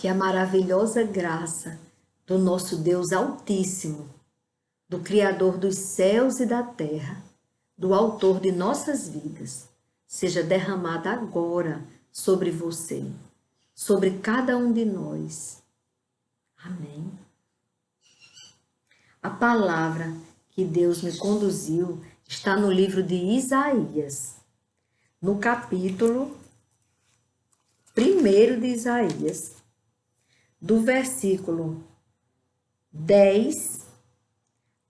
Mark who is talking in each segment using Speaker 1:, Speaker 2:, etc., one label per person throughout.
Speaker 1: que a maravilhosa graça do nosso Deus Altíssimo, do Criador dos céus e da terra, do Autor de nossas vidas, seja derramada agora sobre você, sobre cada um de nós. Amém. A palavra que Deus me conduziu está no livro de Isaías, no capítulo 1 de Isaías, do versículo 10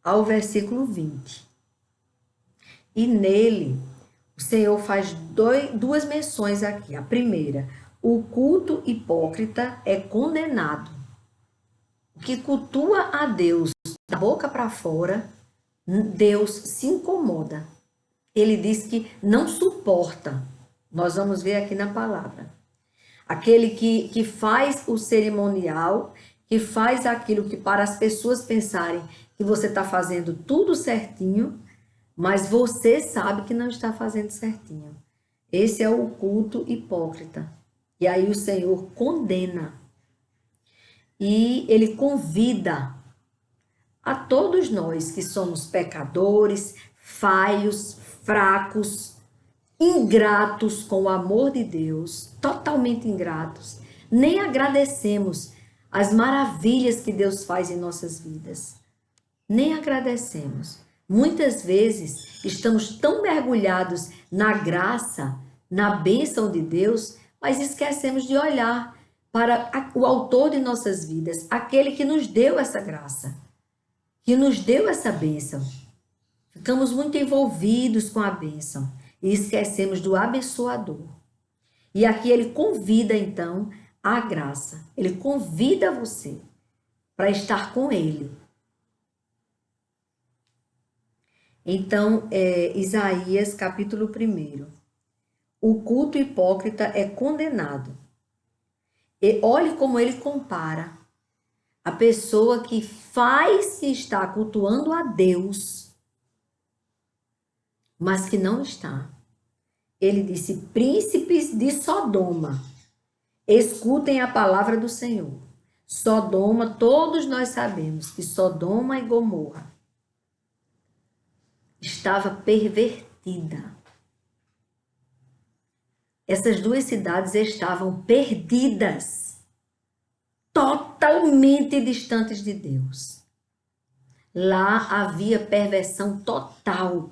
Speaker 1: ao versículo 20. E nele, o Senhor faz duas menções aqui. A primeira, o culto hipócrita é condenado. O que cultua a Deus da boca para fora, Deus se incomoda. Ele diz que não suporta. Nós vamos ver aqui na palavra. Aquele que faz o cerimonial, que faz aquilo que para as pessoas pensarem que você está fazendo tudo certinho, mas você sabe que não está fazendo certinho. Esse é o culto hipócrita. E aí o Senhor condena. E Ele convida a todos nós que somos pecadores, falhos, fracos, ingratos com o amor de Deus, totalmente ingratos, nem agradecemos as maravilhas que Deus faz em nossas vidas. Nem agradecemos. Muitas vezes estamos tão mergulhados na graça, na bênção de Deus, mas esquecemos de olhar para o autor de nossas vidas, aquele que nos deu essa graça, que nos deu essa bênção. Ficamos muito envolvidos com a bênção e esquecemos do abençoador. E aqui ele convida então a graça. Ele convida você para estar com ele. Então, Isaías capítulo 1. O culto hipócrita é condenado. E olhe como ele compara a pessoa que faz que está cultuando a Deus, mas que não está. Ele disse: príncipes de Sodoma, escutem a palavra do Senhor. Sodoma, todos nós sabemos que Sodoma e Gomorra estava pervertida. Essas duas cidades estavam perdidas, totalmente distantes de Deus. Lá havia perversão total.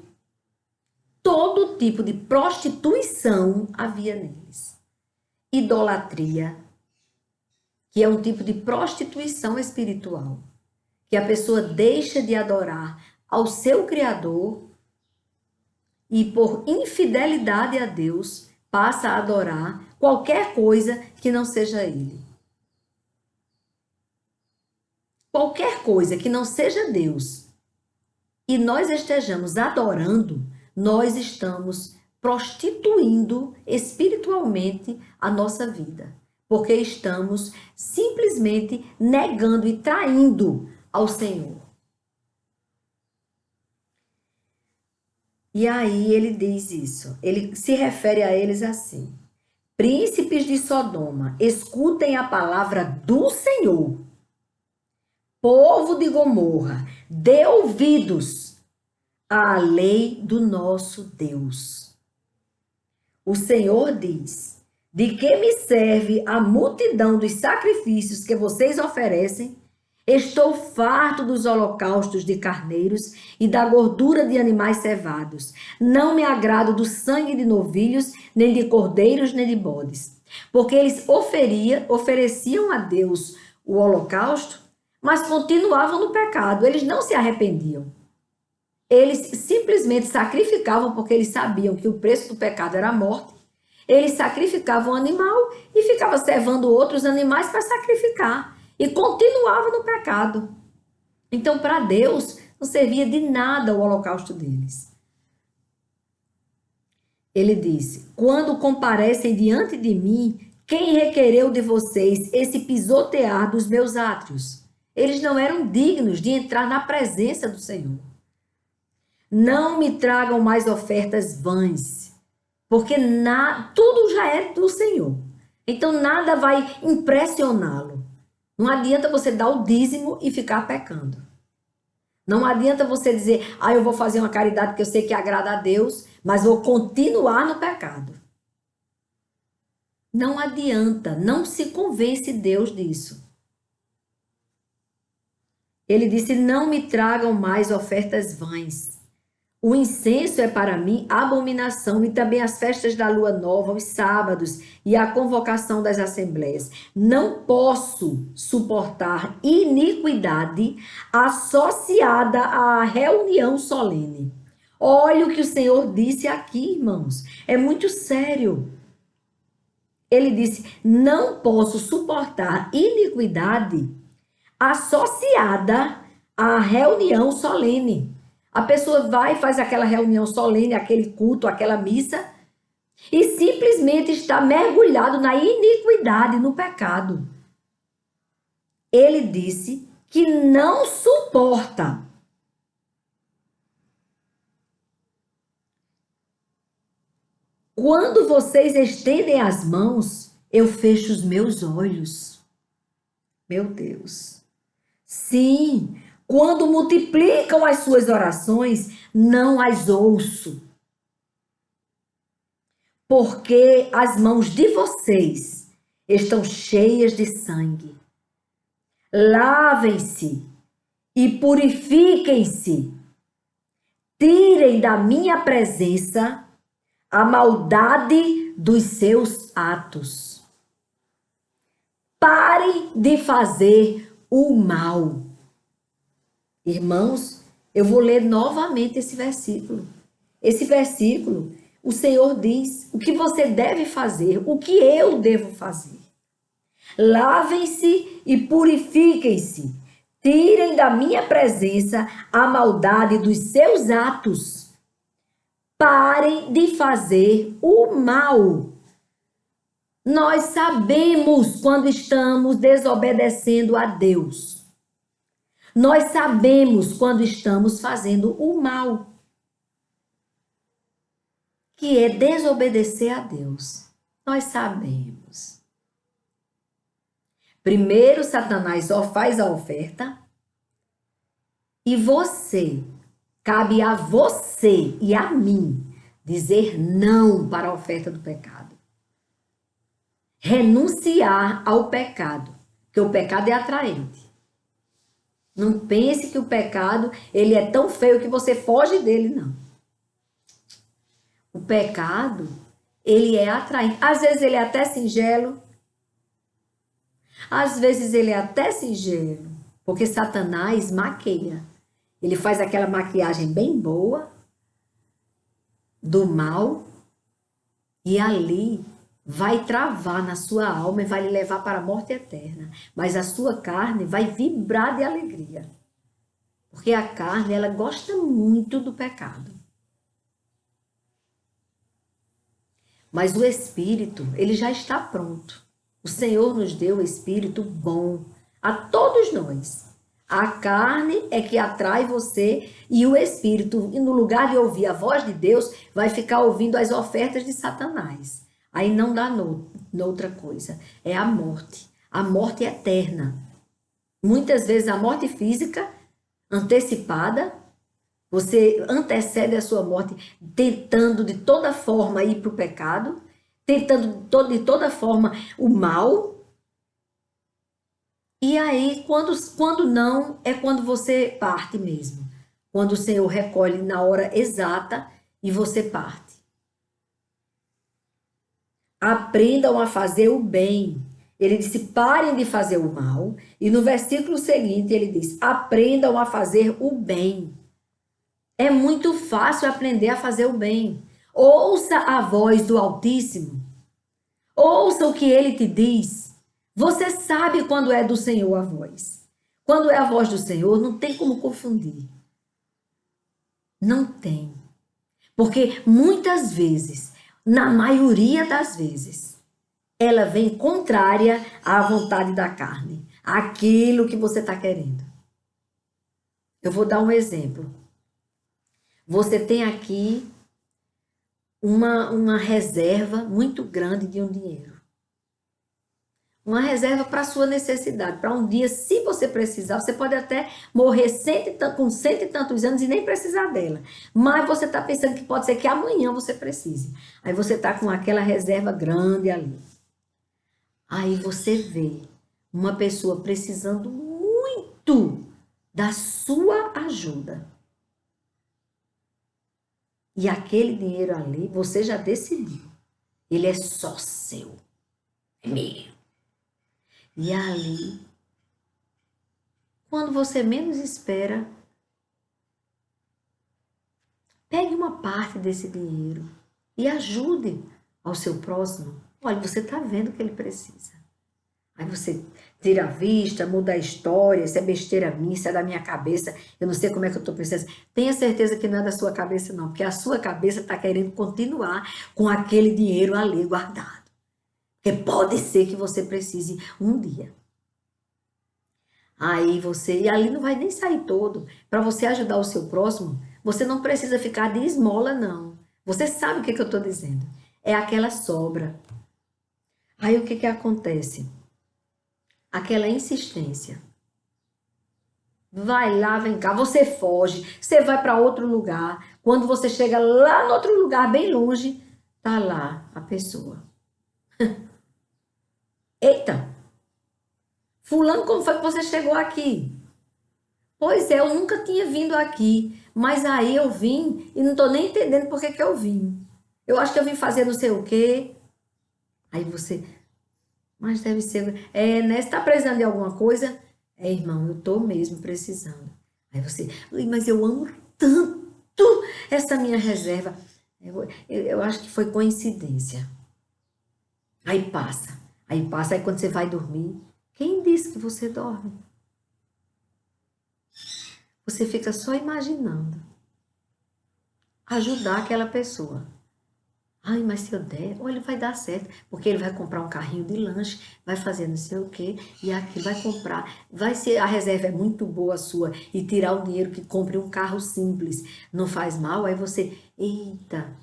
Speaker 1: Todo tipo de prostituição havia neles. Idolatria, que é um tipo de prostituição espiritual, que a pessoa deixa de adorar ao seu Criador e por infidelidade a Deus passa a adorar qualquer coisa que não seja Ele. Qualquer coisa que não seja Deus e nós estejamos adorando, nós estamos prostituindo espiritualmente a nossa vida, porque estamos simplesmente negando e traindo ao Senhor. E aí ele diz isso, ele se refere a eles assim: príncipes de Sodoma, escutem a palavra do Senhor. Povo de Gomorra, dê ouvidos à lei do nosso Deus. O Senhor diz: de que me serve a multidão dos sacrifícios que vocês oferecem? Estou farto dos holocaustos de carneiros e da gordura de animais cevados. Não me agrado do sangue de novilhos, nem de cordeiros, nem de bodes. Porque eles ofereciam a Deus o holocausto, mas continuavam no pecado. Eles não se arrependiam. Eles simplesmente sacrificavam porque eles sabiam que o preço do pecado era a morte. Eles sacrificavam o animal e ficavam servando outros animais para sacrificar. E continuava no pecado. Então, para Deus, não servia de nada o holocausto deles. Ele disse: quando comparecem diante de mim, quem requereu de vocês esse pisotear dos meus átrios? Eles não eram dignos de entrar na presença do Senhor. Não me tragam mais ofertas vãs, porque tudo já é do Senhor. Então nada vai impressioná-lo. Não adianta você dar o dízimo e ficar pecando. Não adianta você dizer, eu vou fazer uma caridade que eu sei que agrada a Deus, mas vou continuar no pecado. Não adianta, não se convence Deus disso. Ele disse, não me tragam mais ofertas vãs. O incenso é para mim abominação, e também as festas da lua nova, os sábados e a convocação das assembleias. Não posso suportar iniquidade associada à reunião solene. Olha o que o Senhor disse aqui, irmãos. É muito sério. Ele disse: não posso suportar iniquidade associada à reunião solene. A pessoa vai e faz aquela reunião solene, aquele culto, aquela missa, e simplesmente está mergulhado na iniquidade, no pecado. Ele disse que não suporta. Quando vocês estendem as mãos, eu fecho os meus olhos. Meu Deus. Sim, quando multiplicam as suas orações, não as ouço. Porque as mãos de vocês estão cheias de sangue. Lavem-se e purifiquem-se. Tirem da minha presença a maldade dos seus atos. Parem de fazer o mal. Irmãos, eu vou ler novamente esse versículo. Esse versículo, o Senhor diz o que você deve fazer, o que eu devo fazer. Lavem-se e purifiquem-se. Tirem da minha presença a maldade dos seus atos. Parem de fazer o mal. Nós sabemos quando estamos desobedecendo a Deus. Nós sabemos quando estamos fazendo o mal, que é desobedecer a Deus. Nós sabemos. Primeiro, Satanás só faz a oferta e cabe a você e a mim dizer não para a oferta do pecado. Renunciar ao pecado, porque o pecado é atraente. Não pense que o pecado, ele é tão feio que você foge dele, não. O pecado, ele é atraente. Às vezes ele é até singelo. Às vezes ele é até singelo, porque Satanás maqueia. Ele faz aquela maquiagem bem boa do mal e ali vai travar na sua alma e vai lhe levar para a morte eterna. Mas a sua carne vai vibrar de alegria. Porque a carne, ela gosta muito do pecado. Mas o Espírito, ele já está pronto. O Senhor nos deu o Espírito bom a todos nós. A carne é que atrai você e o Espírito, e no lugar de ouvir a voz de Deus, vai ficar ouvindo as ofertas de Satanás. Aí não dá noutra coisa. É a morte eterna. Muitas vezes a morte física antecipada, você antecede a sua morte tentando de toda forma ir para o pecado, tentando de toda forma o mal. E aí, quando não, é quando você parte mesmo. Quando o Senhor recolhe na hora exata e você parte. Aprendam a fazer o bem. Ele disse, parem de fazer o mal. E no versículo seguinte ele diz, aprendam a fazer o bem. É muito fácil aprender a fazer o bem. Ouça a voz do Altíssimo. Ouça o que ele te diz. Você sabe quando é do Senhor a voz. Quando é a voz do Senhor, não tem como confundir. Não tem. Porque muitas vezes, na maioria das vezes, ela vem contrária à vontade da carne. Aquilo que você está querendo. Eu vou dar um exemplo. Você tem aqui uma reserva muito grande de um dinheiro. Uma reserva para a sua necessidade, para um dia, se você precisar, você pode até morrer com cento e tantos anos e nem precisar dela. Mas você está pensando que pode ser que amanhã você precise. Aí você está com aquela reserva grande ali. Aí você vê uma pessoa precisando muito da sua ajuda. E aquele dinheiro ali, você já decidiu. Ele é só seu. É meu. E ali, quando você menos espera, pegue uma parte desse dinheiro e ajude ao seu próximo. Olha, você está vendo que ele precisa. Aí você tira a vista, muda a história, isso é besteira minha, isso é da minha cabeça, eu não sei como é que eu estou pensando. Tenha certeza que não é da sua cabeça não, porque a sua cabeça está querendo continuar com aquele dinheiro ali guardado. Porque pode ser que você precise um dia. Aí você, e ali não vai nem sair todo. Para você ajudar o seu próximo, você não precisa ficar de esmola, não. Você sabe o que eu estou dizendo. É aquela sobra. Aí o que acontece? Aquela insistência. Vai lá, vem cá, você foge, você vai para outro lugar. Quando você chega lá no outro lugar, bem longe, tá lá a pessoa. Eita! Fulano, como foi que você chegou aqui? Pois é, eu nunca tinha vindo aqui, mas aí eu vim e não tô nem entendendo por que eu vim. Eu acho que eu vim fazer não sei o quê. Aí você, mas deve ser, né? Você tá precisando de alguma coisa? É, irmão, eu tô mesmo precisando. Aí você, mas eu amo tanto essa minha reserva. Eu acho que foi coincidência. Aí passa, aí quando você vai dormir, quem disse que você dorme? Você fica só imaginando ajudar aquela pessoa. Ai, mas se eu der, olha, vai dar certo, porque ele vai comprar um carrinho de lanche, vai fazer não sei o quê, e aqui vai comprar, vai ser, a reserva é muito boa sua, e tirar o dinheiro que compre um carro simples, não faz mal, aí você, eita,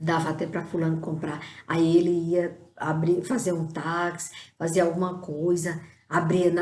Speaker 1: dava até para fulano comprar, aí ele ia abrir, fazer um táxi, fazer alguma coisa, abrir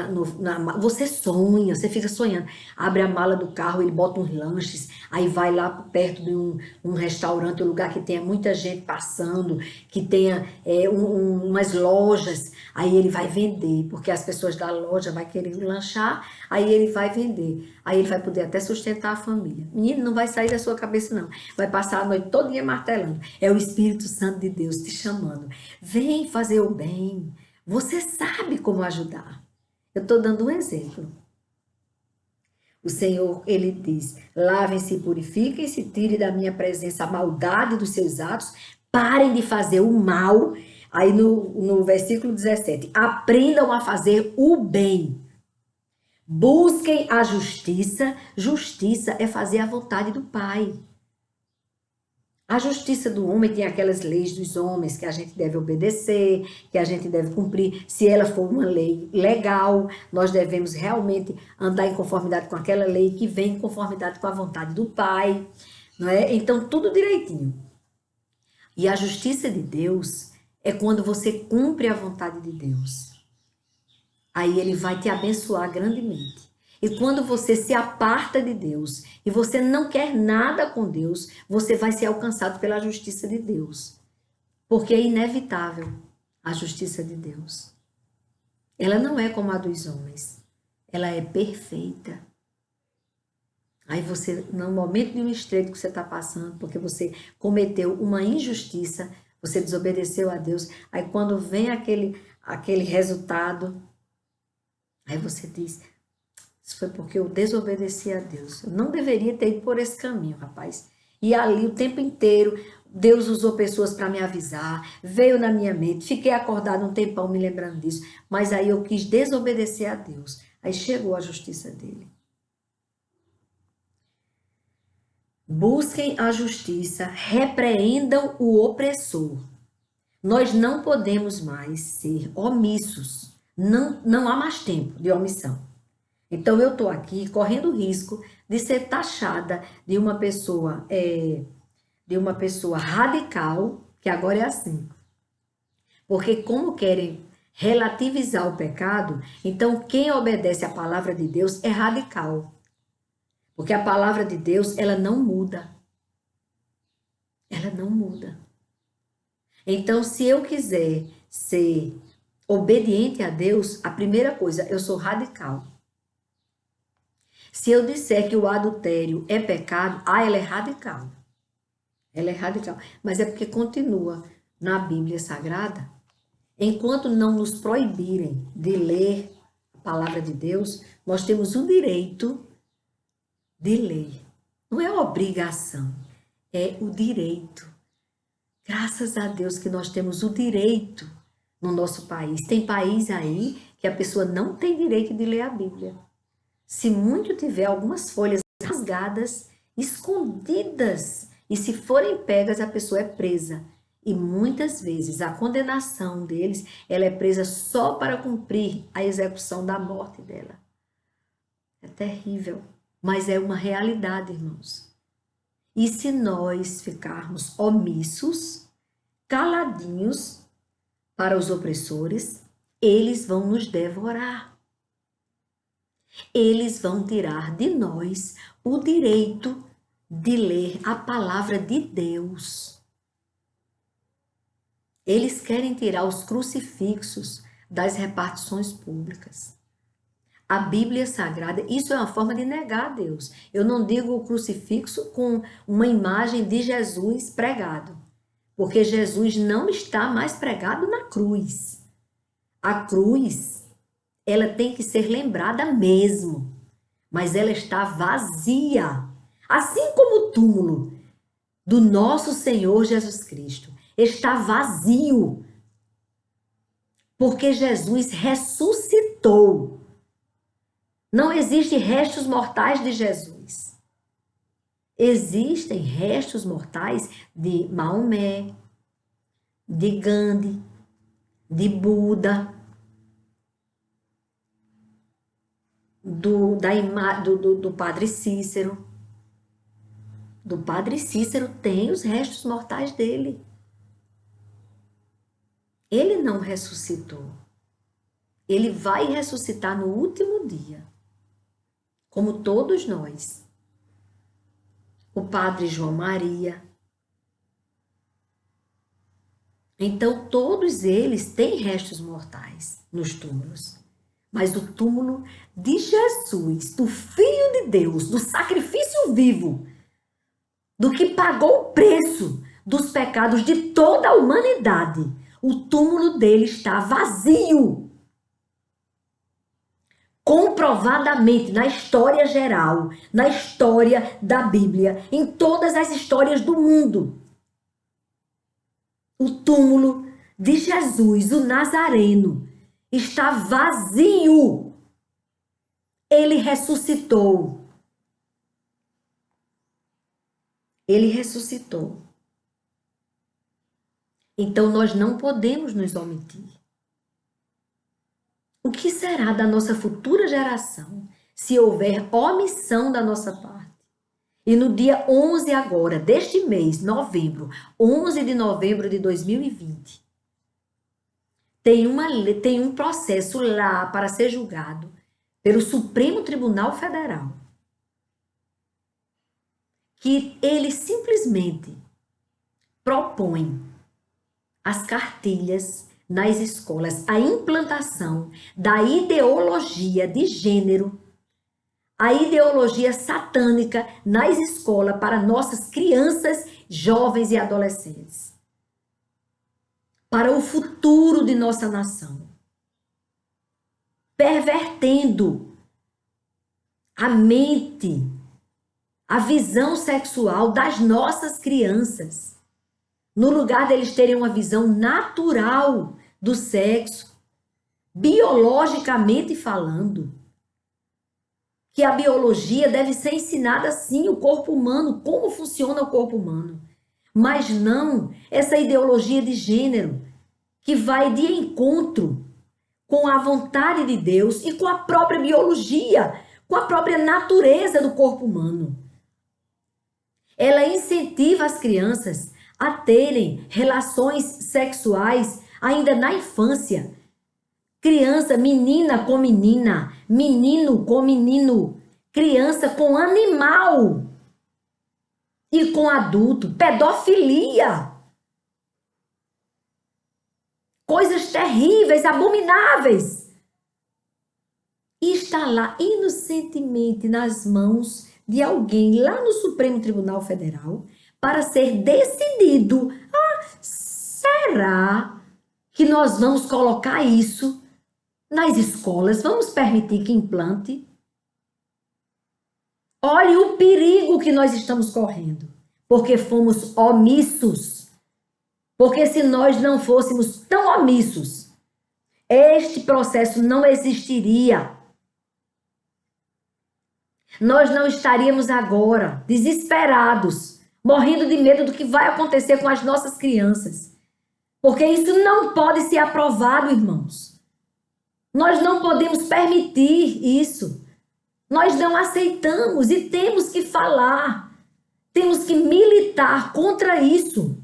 Speaker 1: você sonha, você fica sonhando, abre a mala do carro, ele bota uns lanches, aí vai lá perto de um restaurante, um lugar que tenha muita gente passando, que tenha umas lojas, aí ele vai vender, porque as pessoas da loja vai querer lanchar, aí ele vai vender, aí ele vai poder até sustentar a família. Menino, não vai sair da sua cabeça não, vai passar a noite todinha martelando, é o Espírito Santo de Deus te chamando, vem fazer o bem, você sabe como ajudar. Eu estou dando um exemplo. O Senhor, ele diz, lavem-se, purifiquem-se, tirem da minha presença a maldade dos seus atos, parem de fazer o mal. Aí no versículo 17, aprendam a fazer o bem. Busquem a justiça. Justiça é fazer a vontade do Pai. A justiça do homem tem aquelas leis dos homens que a gente deve obedecer, que a gente deve cumprir. Se ela for uma lei legal, nós devemos realmente andar em conformidade com aquela lei que vem em conformidade com a vontade do Pai, não é? Então, tudo direitinho. E a justiça de Deus é quando você cumpre a vontade de Deus. Aí ele vai te abençoar grandemente. E quando você se aparta de Deus e você não quer nada com Deus, você vai ser alcançado pela justiça de Deus. Porque é inevitável a justiça de Deus. Ela não é como a dos homens. Ela é perfeita. Aí você, no momento de um estreito que você está passando, porque você cometeu uma injustiça, você desobedeceu a Deus, aí quando vem aquele resultado, aí você diz... Isso foi porque eu desobedeci a Deus. Eu não deveria ter ido por esse caminho, rapaz. E ali o tempo inteiro, Deus usou pessoas para me avisar, veio na minha mente, fiquei acordada um tempão me lembrando disso, mas aí eu quis desobedecer a Deus. Aí chegou a justiça dele. Busquem a justiça, repreendam o opressor. Nós não podemos mais ser omissos. Não há mais tempo de omissão. Então, eu estou aqui correndo o risco de ser taxada de uma pessoa radical, que agora é assim. Porque como querem relativizar o pecado, então quem obedece à palavra de Deus é radical. Porque a palavra de Deus, ela não muda. Ela não muda. Então, se eu quiser ser obediente a Deus, a primeira coisa, eu sou radical. Se eu disser que o adultério é pecado, ela é radical. Ela é radical. Mas é porque continua na Bíblia Sagrada, enquanto não nos proibirem de ler a palavra de Deus, nós temos o direito de ler. Não é obrigação, é o direito. Graças a Deus que nós temos o direito no nosso país. Tem país aí que a pessoa não tem direito de ler a Bíblia. Se muito tiver algumas folhas rasgadas, escondidas, e se forem pegas, a pessoa é presa. E muitas vezes a condenação deles, ela é presa só para cumprir a execução da morte dela. É terrível, mas é uma realidade, irmãos. E se nós ficarmos omissos, caladinhos para os opressores, eles vão nos devorar. Eles vão tirar de nós o direito de ler a palavra de Deus. Eles querem tirar os crucifixos das repartições públicas. A Bíblia Sagrada, isso é uma forma de negar a Deus. Eu não digo o crucifixo com uma imagem de Jesus pregado, porque Jesus não está mais pregado na cruz. A cruz, ela tem que ser lembrada mesmo, mas ela está vazia. Assim como o túmulo do nosso Senhor Jesus Cristo está vazio, porque Jesus ressuscitou. Não existem restos mortais de Jesus. Existem restos mortais de Maomé, de Gandhi, de Buda, do Padre Cícero. Do Padre Cícero tem os restos mortais dele. Ele não ressuscitou. Ele vai ressuscitar no último dia, como todos nós. O Padre João Maria. Então, todos eles têm restos mortais nos túmulos. Mas o túmulo de Jesus, do Filho de Deus, do sacrifício vivo, do que pagou o preço dos pecados de toda a humanidade, o túmulo dele está vazio. Comprovadamente, na história geral, na história da Bíblia, em todas as histórias do mundo, o túmulo de Jesus, o Nazareno, está vazio. Ele ressuscitou. Ele ressuscitou. Então nós não podemos nos omitir. O que será da nossa futura geração se houver omissão da nossa parte? E no dia 11 agora, deste mês, novembro, 11 de novembro de 2020, tem um processo lá para ser julgado pelo Supremo Tribunal Federal, que ele simplesmente propõe as cartilhas nas escolas, a implantação da ideologia de gênero, a ideologia satânica nas escolas para nossas crianças, jovens e adolescentes, para o futuro de nossa nação, pervertendo a mente, a visão sexual das nossas crianças, no lugar deles terem uma visão natural do sexo, biologicamente falando, que a biologia deve ser ensinada sim, o corpo humano, como funciona o corpo humano, mas não essa ideologia de gênero que vai de encontro com a vontade de Deus e com a própria biologia, com a própria natureza do corpo humano. Ela incentiva as crianças a terem relações sexuais ainda na infância, Criança, menina com menina, menino com menino, criança com animal e com adulto, pedofilia. Coisas terríveis, abomináveis. E está lá inocentemente nas mãos de alguém lá no Supremo Tribunal Federal para ser decidido. Será que nós vamos colocar isso nas escolas? Vamos permitir que implante? Olhe o perigo que nós estamos correndo, porque fomos omissos. Porque se nós não fôssemos tão omissos, este processo não existiria. Nós não estaríamos agora desesperados, morrendo de medo do que vai acontecer com as nossas crianças. Porque isso não pode ser aprovado, irmãos. Nós não podemos permitir isso. Nós não aceitamos e temos que falar. Temos que militar contra isso.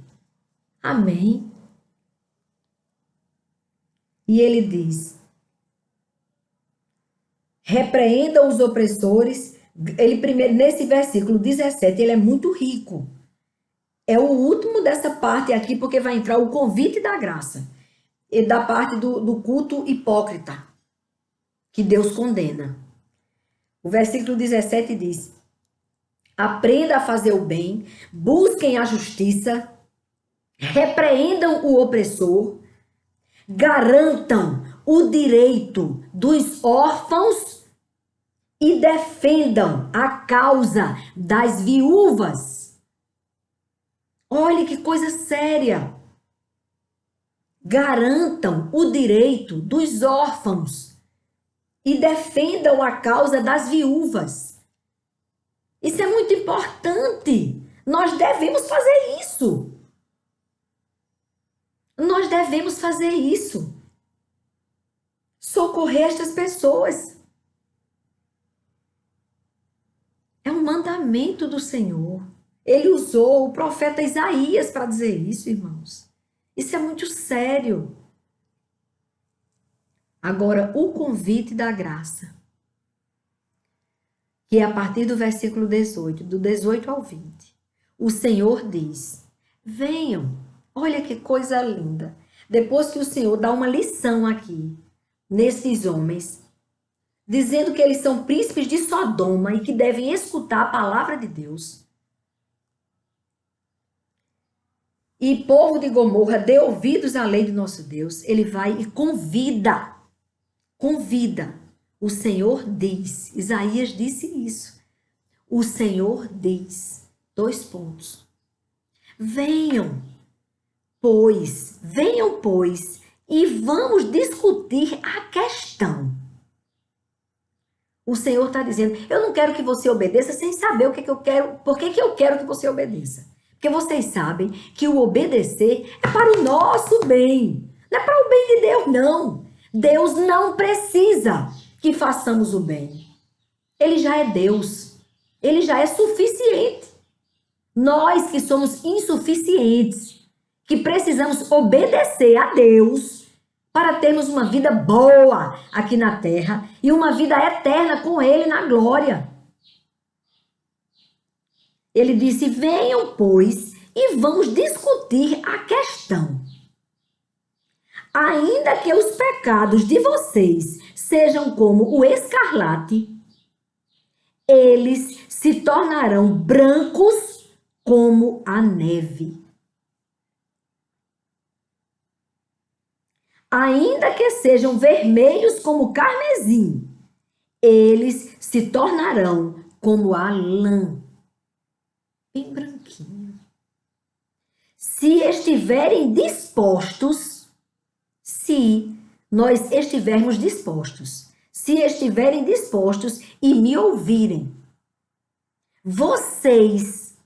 Speaker 1: Amém. E ele diz: repreendam os opressores. Ele primeiro, nesse versículo 17, ele é muito rico. É o último dessa parte aqui, porque vai entrar o convite da graça. E da parte do culto hipócrita, que Deus condena. O versículo 17 diz: aprenda a fazer o bem, busquem a justiça, repreendam o opressor, garantam o direito dos órfãos e defendam a causa das viúvas. Olhe que coisa séria. Garantam o direito dos órfãos e defendam a causa das viúvas. Isso é muito importante. Nós devemos fazer isso. Nós devemos fazer isso. Socorrer estas pessoas. É um mandamento do Senhor. Ele usou o profeta Isaías para dizer isso, irmãos. Isso é muito sério. Agora, o convite da graça, que é a partir do versículo 18, do 18 ao 20. O Senhor diz: venham, olha que coisa linda. Depois que o Senhor dá uma lição aqui, nesses homens, dizendo que eles são príncipes de Sodoma e que devem escutar a palavra de Deus. E povo de Gomorra, dê ouvidos à lei do nosso Deus. Ele vai e convida. O Senhor diz. Isaías disse isso. O Senhor diz. 2 pontos. Venham, pois, e vamos discutir a questão. O Senhor está dizendo: eu não quero que você obedeça sem saber o que eu quero, por que eu quero que você obedeça. Porque vocês sabem que o obedecer é para o nosso bem. Não é para o bem de Deus, não. Deus não precisa que façamos o bem. Ele já é Deus. Ele já é suficiente. Nós que somos insuficientes, que precisamos obedecer a Deus para termos uma vida boa aqui na terra e uma vida eterna com Ele na glória. Ele disse: venham, pois, e vamos discutir a questão. Ainda que os pecados de vocês sejam como o escarlate, eles se tornarão brancos como a neve. Ainda que sejam vermelhos como carmesim, eles se tornarão como a lã, bem branquinho. Se estiverem dispostos, se nós estivermos dispostos, se estiverem dispostos e me ouvirem, vocês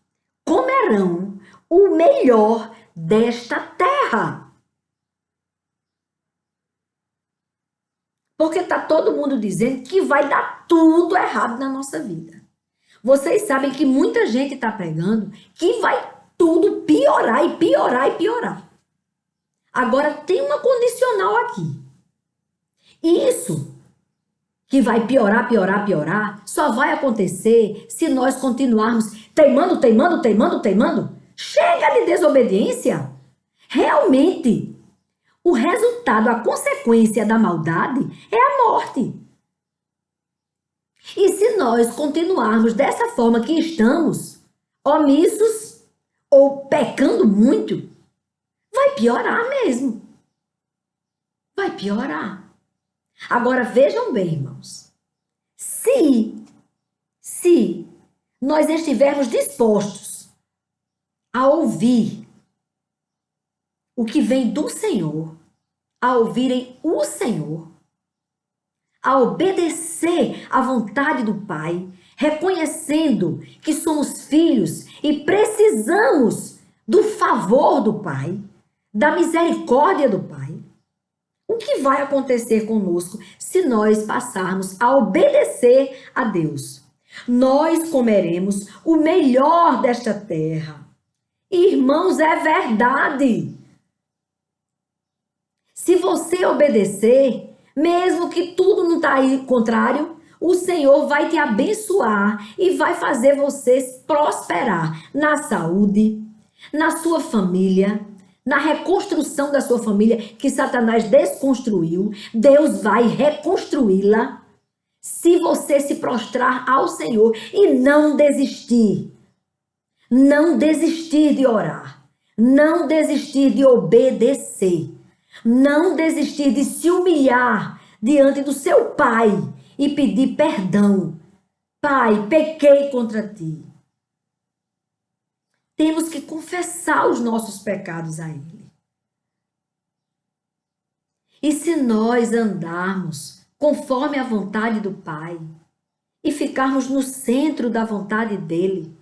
Speaker 1: comerão o melhor desta terra. Porque está todo mundo dizendo que vai dar tudo errado na nossa vida. Vocês sabem que muita gente está pregando que vai tudo piorar e piorar e piorar. Agora tem uma condicional aqui. Isso que vai piorar, piorar, piorar, só vai acontecer se nós continuarmos teimando, teimando, teimando, teimando. Chega de desobediência. Realmente, o resultado, a consequência da maldade é a morte. E se nós continuarmos dessa forma que estamos, omissos ou pecando muito, vai piorar mesmo. Vai piorar. Agora vejam bem, irmãos. Se nós estivermos dispostos a ouvir o que vem do Senhor, a ouvirem o Senhor, a obedecer à vontade do Pai, reconhecendo que somos filhos e precisamos do favor do Pai, da misericórdia do Pai, o que vai acontecer conosco se nós passarmos a obedecer a Deus? Nós comeremos o melhor desta terra. Irmãos, é verdade. Se você obedecer, mesmo que tudo não está aí contrário, o Senhor vai te abençoar e vai fazer você prosperar na saúde, na sua família, na reconstrução da sua família que Satanás desconstruiu. Deus vai reconstruí-la se você se prostrar ao Senhor e não desistir. Não desistir de orar. Não desistir de obedecer. Não desistir de se humilhar diante do seu Pai e pedir perdão. Pai, pequei contra ti. Temos que confessar os nossos pecados a Ele. E se nós andarmos conforme a vontade do Pai e ficarmos no centro da vontade dEle,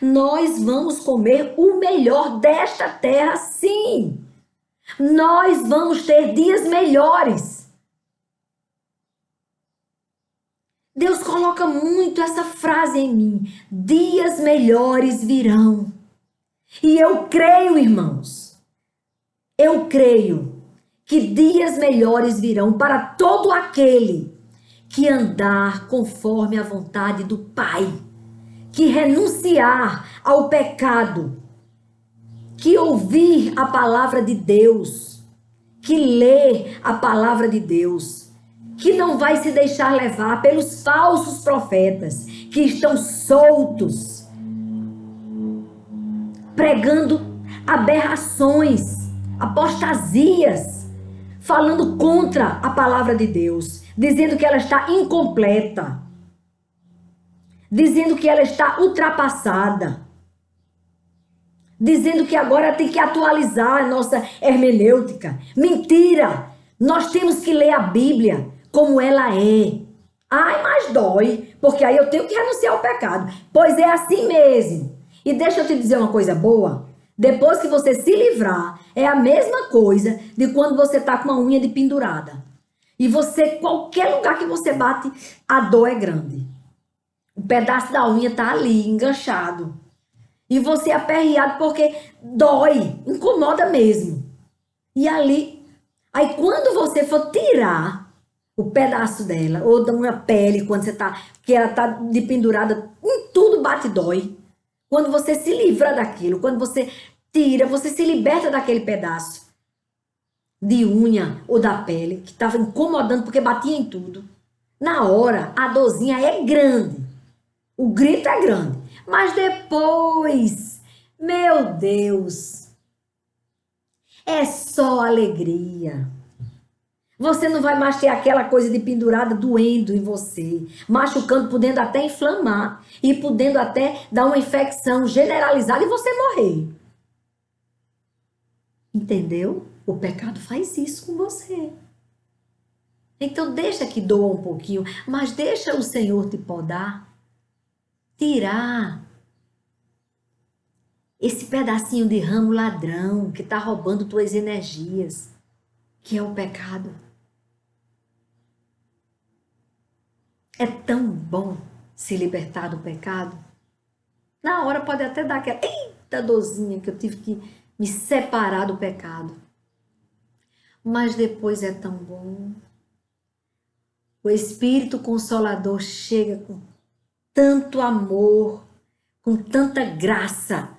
Speaker 1: nós vamos comer o melhor desta terra, sim. Nós vamos ter dias melhores. Deus coloca muito essa frase em mim: dias melhores virão. E eu creio, irmãos, eu creio que dias melhores virão para todo aquele que andar conforme a vontade do Pai, que renunciar ao pecado, que ouvir a palavra de Deus, que ler a palavra de Deus, que não vai se deixar levar pelos falsos profetas que estão soltos, pregando aberrações, apostasias, falando contra a palavra de Deus, dizendo que ela está incompleta, dizendo que ela está ultrapassada, dizendo que agora tem que atualizar a nossa hermenêutica. Mentira! Nós temos que ler a Bíblia como ela é. Ai, mas dói, porque aí eu tenho que renunciar ao pecado. Pois é assim mesmo. E deixa eu te dizer uma coisa boa. Depois que você se livrar, é a mesma coisa de quando você está com uma unha de pendurada. E você, qualquer lugar que você bate, a dor é grande. O pedaço da unha está ali, enganchado. E você é aperreado porque dói, incomoda mesmo. E ali, aí quando você for tirar o pedaço dela, ou de uma pele, quando você tá, que ela tá de pendurada, em tudo bate e dói. Quando você se livra daquilo, quando você tira, você se liberta daquele pedaço de unha ou da pele, que estava incomodando porque batia em tudo. Na hora, a dorzinha é grande. O grito é grande. Mas depois, meu Deus, é só alegria. Você não vai mais ter aquela coisa de pendurada doendo em você, machucando, podendo até inflamar e podendo até dar uma infecção generalizada e você morrer. Entendeu? O pecado faz isso com você. Então deixa que doa um pouquinho, mas deixa o Senhor te podar, tirar esse pedacinho de ramo ladrão que está roubando tuas energias, que é o pecado. É tão bom se libertar do pecado. Na hora pode até dar aquela eita dorzinha que eu tive que me separar do pecado. Mas depois é tão bom. O Espírito Consolador chega com tanto amor, com tanta graça,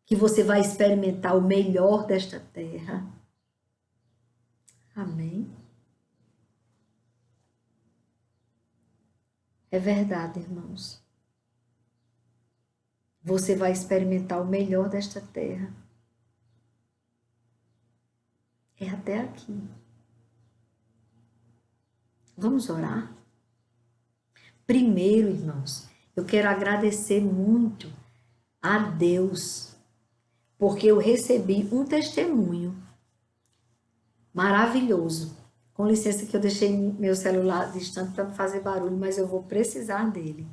Speaker 1: que você vai experimentar o melhor desta terra. Amém? É verdade, irmãos. Você vai experimentar o melhor desta terra. É até aqui. Vamos orar? Primeiro, irmãos, eu quero agradecer muito a Deus, porque eu recebi um testemunho maravilhoso. Com licença que eu deixei meu celular distante para não fazer barulho, mas eu vou precisar dele.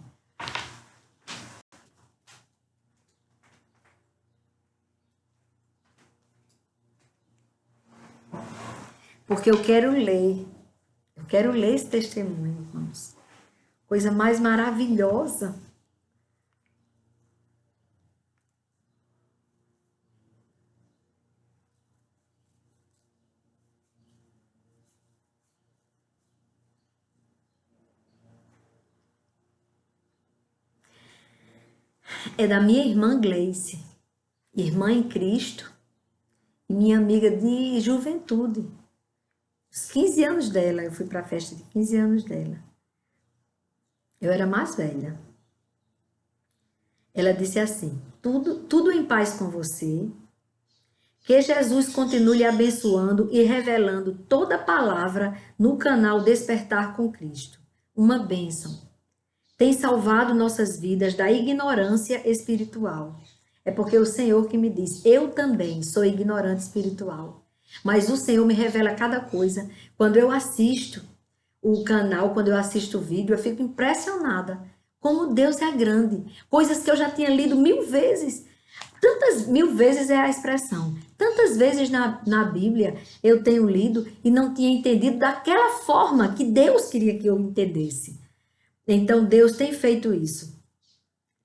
Speaker 1: Porque eu quero ler esse testemunho, irmãos. Coisa mais maravilhosa. É da minha irmã Gleice, irmã em Cristo, e minha amiga de juventude. Os 15 anos dela, eu fui para a festa de 15 anos dela. Eu era mais velha. Ela disse assim: tudo em paz com você, que Jesus continue abençoando e revelando toda palavra no canal Despertar com Cristo. Uma bênção. Tem salvado nossas vidas da ignorância espiritual. É porque o Senhor que me diz, eu também sou ignorante espiritual. Mas o Senhor me revela cada coisa. Quando eu assisto o canal, quando eu assisto o vídeo, eu fico impressionada. Como Deus é grande. Coisas que eu já tinha lido 1000 vezes. Tantas 1000 vezes é a expressão. Tantas vezes na Bíblia eu tenho lido e não tinha entendido daquela forma que Deus queria que eu entendesse. Então Deus tem feito isso.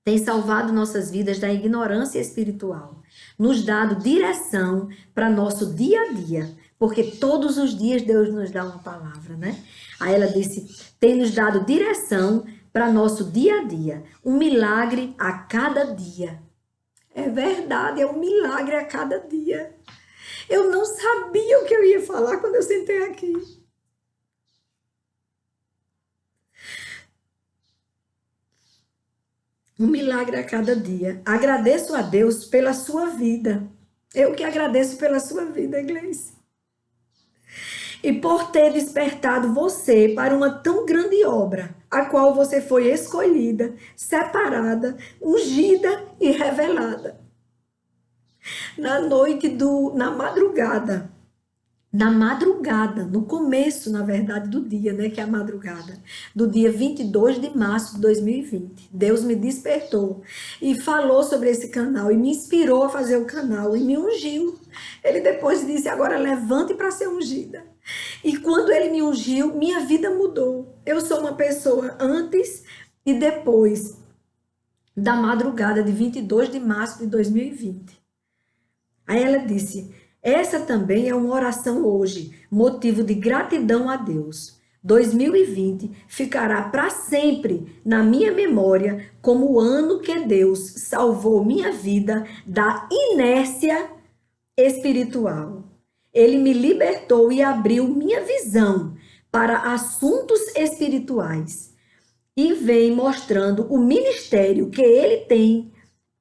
Speaker 1: Tem salvado nossas vidas da ignorância espiritual. Nos dado direção para nosso dia a dia. Porque todos os dias Deus nos dá uma palavra, né? Aí ela disse, tem nos dado direção para nosso dia a dia. Um milagre a cada dia. É verdade, é um milagre a cada dia. Eu não sabia o que eu ia falar quando eu sentei aqui. Um milagre a cada dia. Agradeço a Deus pela sua vida. Eu que agradeço pela sua vida, Gleice. E por ter despertado você para uma tão grande obra, a qual você foi escolhida, separada, ungida e revelada. Na madrugada, no começo, na verdade, do dia, né, que é a madrugada, do dia 22 de março de 2020, Deus me despertou e falou sobre esse canal e me inspirou a fazer o canal e me ungiu. Ele depois disse, agora levante para ser ungida. E quando ele me ungiu, minha vida mudou. Eu sou uma pessoa antes e depois da madrugada de 22 de março de 2020. Aí ela disse, essa também é uma oração hoje, motivo de gratidão a Deus. 2020 ficará para sempre na minha memória como o ano que Deus salvou minha vida da inércia espiritual. Ele me libertou e abriu minha visão para assuntos espirituais e vem mostrando o ministério que ele tem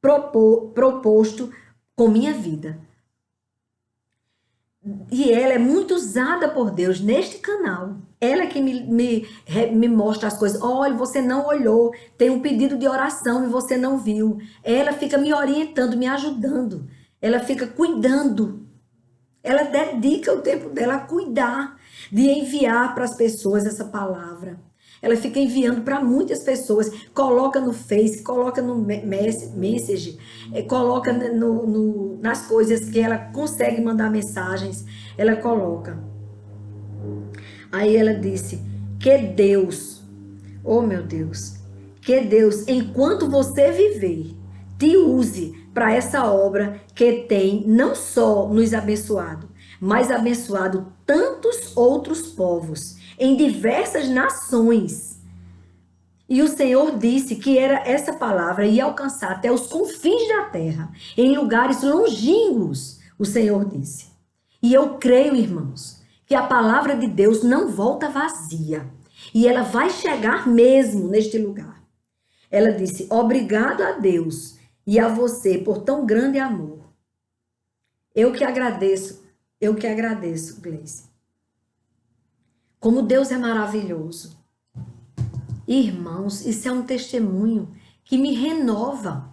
Speaker 1: proposto com minha vida. E ela é muito usada por Deus neste canal. Ela é que me mostra as coisas. Olha, você não olhou, tem um pedido de oração e você não viu. Ela fica me orientando, me ajudando. Ela fica cuidando. Ela dedica o tempo dela a cuidar, de enviar para as pessoas essa palavra. Ela fica enviando para muitas pessoas, coloca no Face, coloca no Message, coloca nas coisas que ela consegue mandar mensagens, ela coloca. Aí ela disse, que Deus, oh meu Deus, que Deus, enquanto você viver, te use para essa obra que tem não só nos abençoado, mas abençoado tantos outros povos. em diversas nações. E o Senhor disse que essa palavra ia alcançar até os confins da terra, em lugares longínquos, o Senhor disse. E eu creio, irmãos, que a palavra de Deus não volta vazia. E ela vai chegar mesmo neste lugar. Ela disse: obrigado a Deus e a você por tão grande amor. Eu que agradeço, Gleice. Como Deus é maravilhoso. Irmãos, isso é um testemunho que me renova,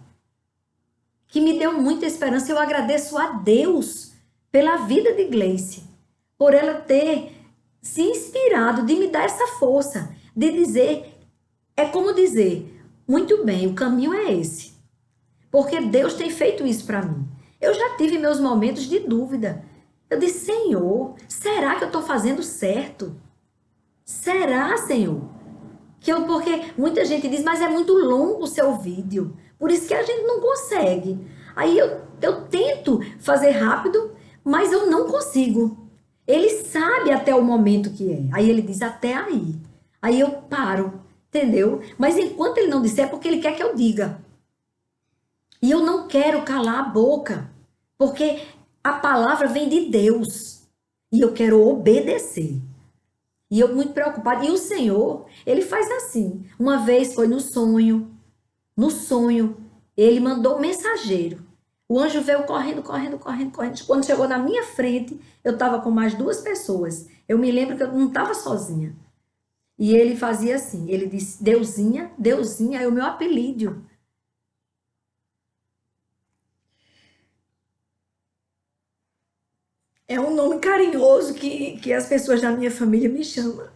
Speaker 1: que me deu muita esperança. Eu agradeço a Deus pela vida de Gleice, por ela ter se inspirado, de me dar essa força, de dizer, é como dizer, muito bem, o caminho é esse, porque Deus tem feito isso para mim. Eu já tive meus momentos de dúvida. Eu disse: Senhor, será que eu estou fazendo certo? Será, Senhor? Porque muita gente diz: mas é muito longo o seu vídeo, por isso que a gente não consegue. Aí eu tento fazer rápido, mas eu não consigo. Ele sabe até o momento que é. Aí ele diz: até aí. Aí eu paro, entendeu? Mas enquanto ele não disser, é porque ele quer que eu diga. E eu não quero calar a boca, porque a palavra vem de Deus e eu quero obedecer. E eu muito preocupada. E o Senhor, ele faz assim. Uma vez foi no sonho, ele mandou um mensageiro. O anjo veio correndo. Quando chegou na minha frente, eu estava com mais 2 pessoas. Eu me lembro que eu não estava sozinha. E ele fazia assim, ele disse: Deusinha, é o meu apelido. É um nome carinhoso que as pessoas da minha família me chamam.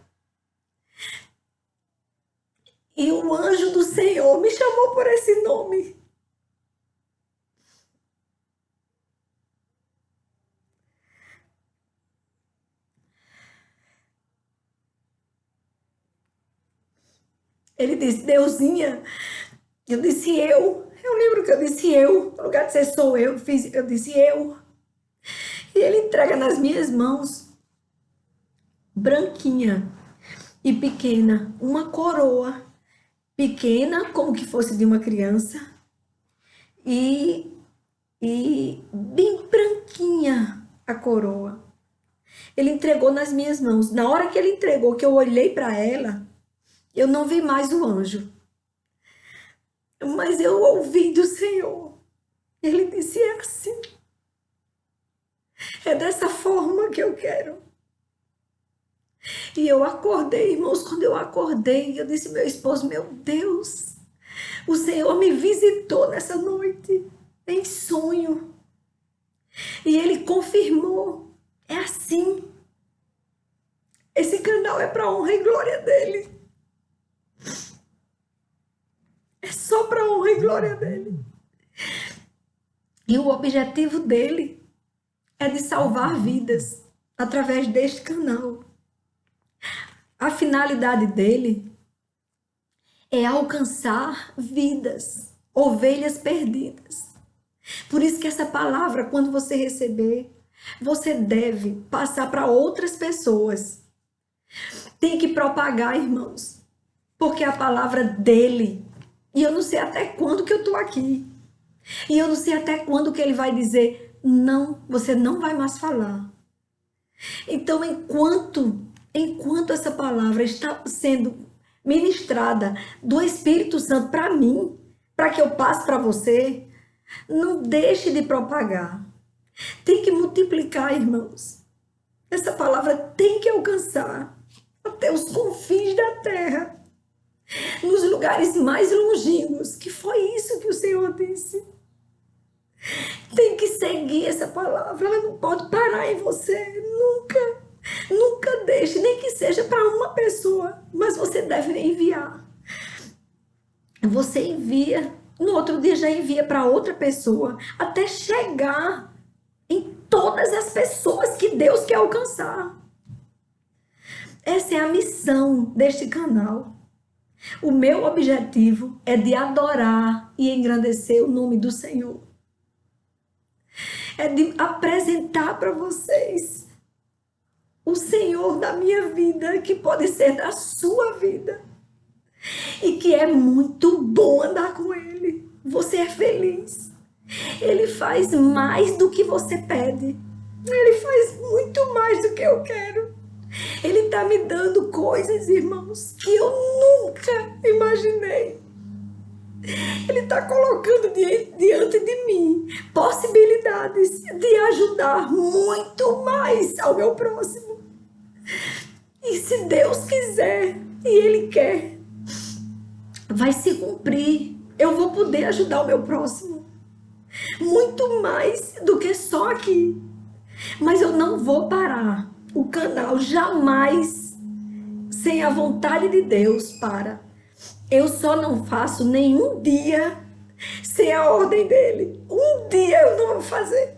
Speaker 1: E o anjo do Senhor me chamou por esse nome. Ele disse: Deusinha. Eu disse: eu. Eu lembro que eu disse: eu. No lugar de ser sou eu disse: eu. E ele entrega nas minhas mãos, branquinha e pequena, uma coroa. Pequena, como que fosse de uma criança. E bem branquinha a coroa. Ele entregou nas minhas mãos. Na hora que ele entregou, que eu olhei para ela, eu não vi mais o anjo. Mas eu ouvi do Senhor. Ele disse: é assim. É dessa forma que eu quero. E eu acordei, irmãos. Quando eu acordei, eu disse: meu esposo, meu Deus, o Senhor me visitou nessa noite, em sonho. E ele confirmou: é assim. Esse canal é para honra e glória dele. É só para honra e glória dele. E o objetivo dele é de salvar vidas através deste canal. A finalidade dele é alcançar vidas, ovelhas perdidas. Por isso que essa palavra, quando você receber, você deve passar para outras pessoas. Tem que propagar, irmãos, porque é a palavra dele. E eu não sei até quando que eu estou aqui. E eu não sei até quando que ele vai dizer: não, você não vai mais falar. Então, enquanto essa palavra está sendo ministrada do Espírito Santo para mim, para que eu passe para você, não deixe de propagar. Tem que multiplicar, irmãos. Essa palavra tem que alcançar até os confins da terra, nos lugares mais longínquos, que foi isso que o Senhor disse. Tem que seguir essa palavra, ela não pode parar em você, nunca. Nunca deixe, nem que seja para uma pessoa, mas você deve enviar. Você envia, no outro dia já envia para outra pessoa, até chegar em todas as pessoas que Deus quer alcançar. Essa é a missão deste canal. O meu objetivo é de adorar e engrandecer o nome do Senhor. É de apresentar para vocês o Senhor da minha vida, que pode ser da sua vida. E que é muito bom andar com Ele. Você é feliz. Ele faz mais do que você pede. Ele faz muito mais do que eu quero. Ele está me dando coisas, irmãos, que eu nunca imaginei. Ele está colocando diante de mim possibilidades de ajudar muito mais ao meu próximo. E se Deus quiser, e Ele quer, vai se cumprir. Eu vou poder ajudar o meu próximo. Muito mais do que só aqui. Mas eu não vou parar o canal jamais sem a vontade de Deus para. Eu só não faço nenhum dia sem a ordem dele. Um dia eu não vou fazer.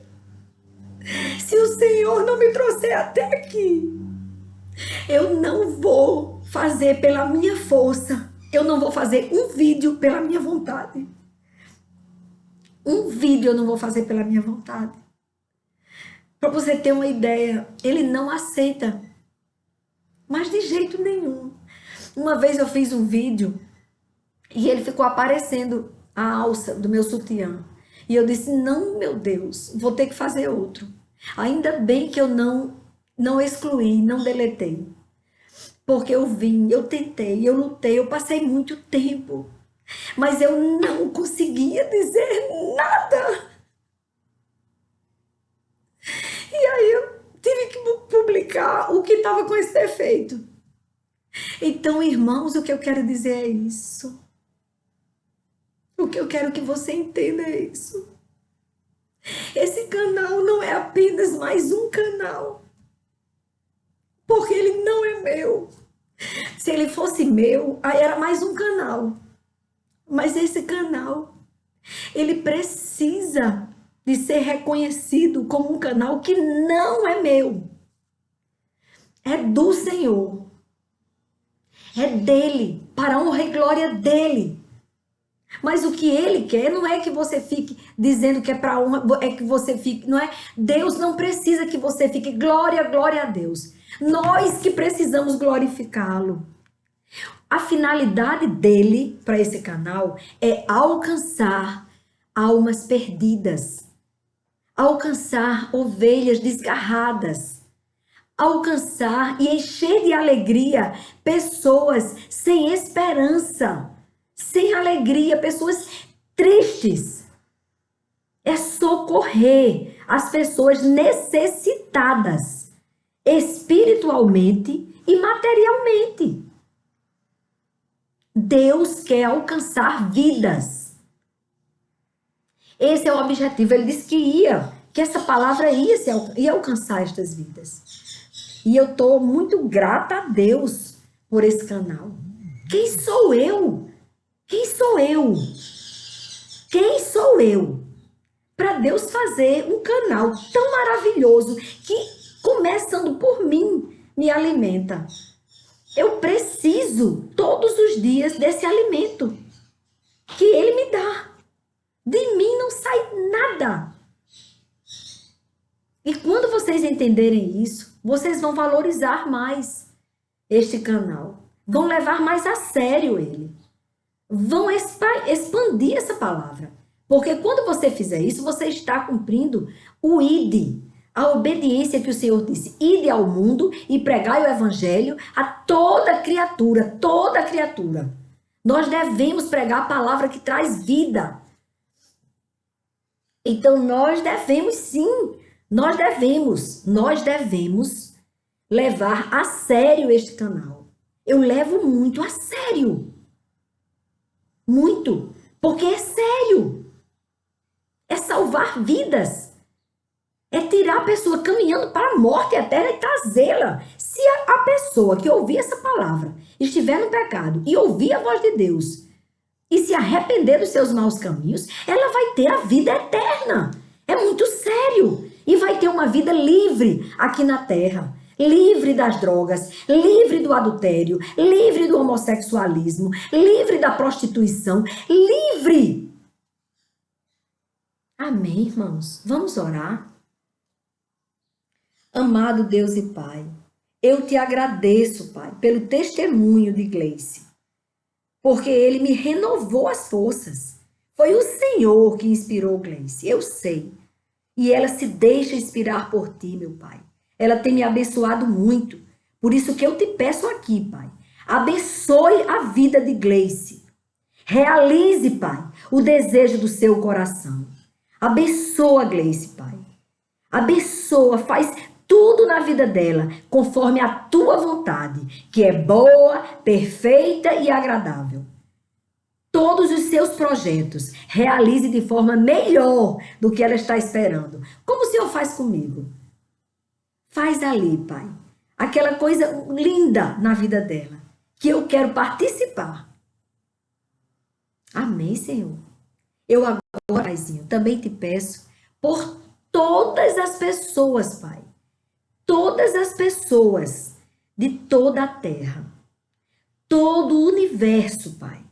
Speaker 1: Se o Senhor não me trouxer até aqui, eu não vou fazer pela minha força. Eu não vou fazer um vídeo pela minha vontade. Um vídeo eu não vou fazer pela minha vontade. Para você ter uma ideia, ele não aceita. Mas de jeito nenhum. Uma vez eu fiz um vídeo e ele ficou aparecendo a alça do meu sutiã. E eu disse, não, meu Deus, vou ter que fazer outro. Ainda bem que eu não excluí, não deletei. Porque eu vim, eu tentei, eu lutei, eu passei muito tempo. Mas eu não conseguia dizer nada. E aí eu tive que publicar o que estava com esse defeito. Então, irmãos, o que eu quero dizer é isso. O que eu quero que você entenda é isso. Esse canal não é apenas mais um canal. Porque ele não é meu. Se ele fosse meu, aí era mais um canal. Mas esse canal, ele precisa de ser reconhecido como um canal que não é meu. É do Senhor. É dele, para a honra e glória dele. Mas o que ele quer não é que você fique dizendo que é para honra, é que você fique, não é? Deus não precisa que você fique glória, glória a Deus. Nós que precisamos glorificá-lo. A finalidade dele para esse canal é alcançar almas perdidas, alcançar ovelhas desgarradas, alcançar e encher de alegria pessoas sem esperança, sem alegria, pessoas tristes. É socorrer as pessoas necessitadas, espiritualmente e materialmente. Deus quer alcançar vidas. Esse é o objetivo. Ele disse que essa palavra ia alcançar estas vidas. E eu estou muito grata a Deus por esse canal. Quem sou eu? Quem sou eu? Quem sou eu? Para Deus fazer um canal tão maravilhoso que, começando por mim, me alimenta. Eu preciso todos os dias desse alimento que Ele me dá. De mim não sai nada. E quando vocês entenderem isso, vocês vão valorizar mais este canal. Vão levar mais a sério ele. Vão expandir essa palavra. Porque quando você fizer isso, você está cumprindo o ID, a obediência que o Senhor disse. Ide ao mundo e pregai o evangelho a toda criatura, toda criatura. Nós devemos pregar a palavra que traz vida. Então nós devemos sim, nós devemos levar a sério este canal. Eu levo muito a sério. Muito. Porque é sério. É salvar vidas. É tirar a pessoa caminhando para a morte eterna e trazê-la. Se a pessoa que ouvir essa palavra estiver no pecado e ouvir a voz de Deus e se arrepender dos seus maus caminhos, ela vai ter a vida eterna. É muito sério. E vai ter uma vida livre aqui na terra. Livre das drogas, livre do adultério, livre do homossexualismo, livre da prostituição, livre. Amém, irmãos? Vamos orar? Amado Deus e Pai, Eu te agradeço, Pai, pelo testemunho de Gleice, porque ele me renovou as forças. Foi o Senhor que inspirou Gleice, eu sei. E ela se deixa inspirar por ti, meu Pai. Ela tem me abençoado muito. Por isso que eu te peço aqui, Pai. Abençoe a vida de Gleice. Realize, Pai, o desejo do seu coração. Abençoa Gleice, Pai. Abençoa, faz tudo na vida dela conforme a tua vontade, que é boa, perfeita e agradável. Todos os seus projetos realize de forma melhor do que ela está esperando. Como o Senhor faz comigo? Faz ali, Pai, aquela coisa linda na vida dela, que eu quero participar. Amém, Senhor. Eu agora, Paizinho, também te peço por todas as pessoas, Pai. Todas as pessoas de toda a terra. Todo o universo, Pai.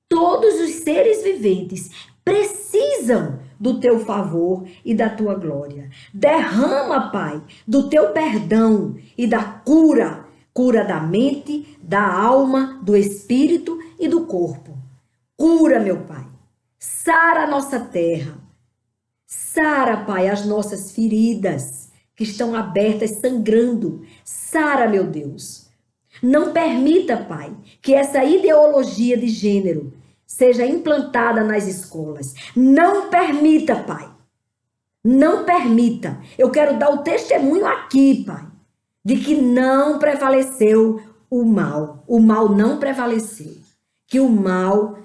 Speaker 1: Todos os seres viventes precisam do teu favor e da tua glória. Derrama, Pai, do teu perdão e da cura, cura da mente, da alma, do espírito e do corpo. Cura, meu Pai. Sara a nossa terra. Sara, Pai, as nossas feridas que estão abertas, sangrando. Sara, meu Deus. Não permita, Pai, que essa ideologia de gênero seja implantada nas escolas. Não permita, Pai. Não permita. Eu quero dar o testemunho aqui, Pai, de que não prevaleceu o mal. O mal não prevaleceu. Que o mal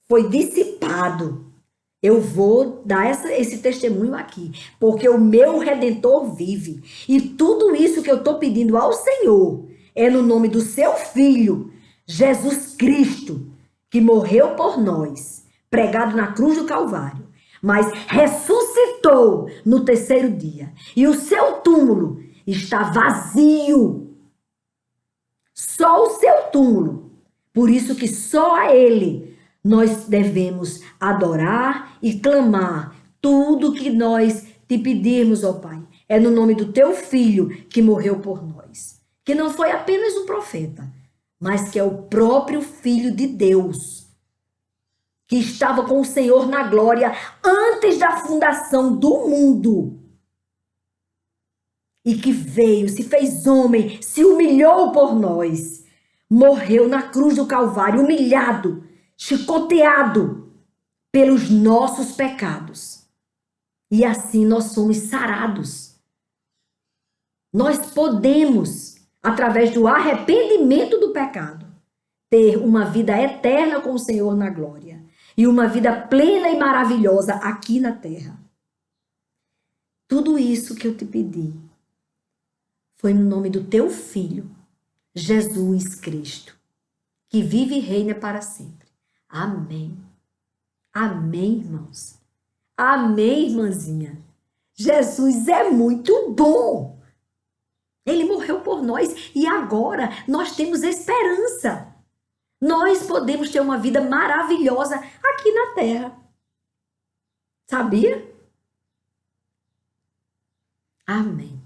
Speaker 1: foi dissipado. Eu vou dar esse testemunho aqui, porque o meu Redentor vive. E tudo isso que eu estou pedindo ao Senhor é no nome do seu Filho, Jesus Cristo, que morreu por nós, pregado na cruz do Calvário, mas ressuscitou no terceiro dia. E o seu túmulo está vazio. Só o seu túmulo. Por isso que só a Ele nós devemos adorar e clamar tudo que nós te pedirmos, ó Pai. É no nome do teu Filho que morreu por nós. Que não foi apenas um profeta, mas que é o próprio Filho de Deus, que estava com o Senhor na glória antes da fundação do mundo. E que veio, se fez homem, se humilhou por nós. Morreu na cruz do Calvário, humilhado, chicoteado pelos nossos pecados. E assim nós somos sarados. Nós podemos, através do arrependimento do pecado, ter uma vida eterna com o Senhor na glória. E uma vida plena e maravilhosa aqui na terra. Tudo isso que eu te pedi foi no nome do teu Filho, Jesus Cristo, que vive e reina para sempre. Amém. Amém, irmãos. Amém, irmãzinha. Jesus é muito bom. Ele morreu por nós e agora nós temos esperança. Nós podemos ter uma vida maravilhosa aqui na terra. Sabia? Amém.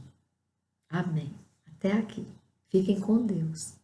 Speaker 1: Amém. Até aqui. Fiquem com Deus.